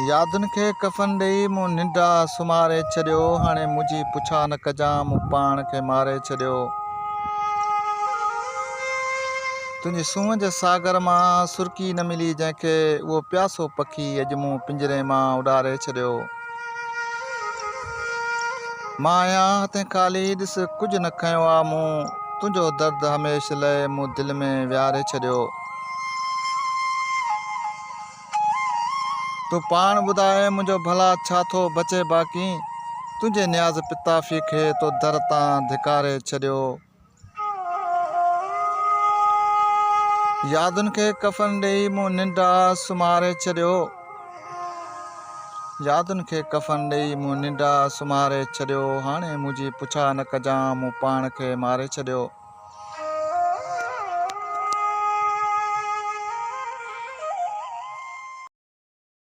यादुनि खे कफ़न ॾेई मूं निंडा सुम्हारे छॾियो। हाणे मुंहिंजी पुछा न कजां, मूं पाण खे मारे छॾियो। तुंहिंजी सूंहं जे सागर मां सुरकी न मिली जंहिंखे, उहो प्यासो पखी अॼु मूं पिंजरे मां उॾारे छॾियो। मां आहियां हथें ख़ाली, ॾिस कुझु न खयो आहे मूं, तुंहिंजो दर्द हमेशह लहे मूं दिलि में विहारे छॾियो। तूं पाण ॿुधाए मुंहिंजो भला छा थो बचे बाक़ी, तुंहिंजे न्याज़ पिताफ़ी खे तो दर तां धिकारे छॾियो। यादुनि खे कफ़न ॾेई मूं निंडा सुम्हारे छॾियो। यादुनि खे कफ़न ॾेई मूं निंडा सुम्हारे छॾियो। हाणे मुंहिंजी पुछा न कजां, मूं पाण खे मारे छॾियो।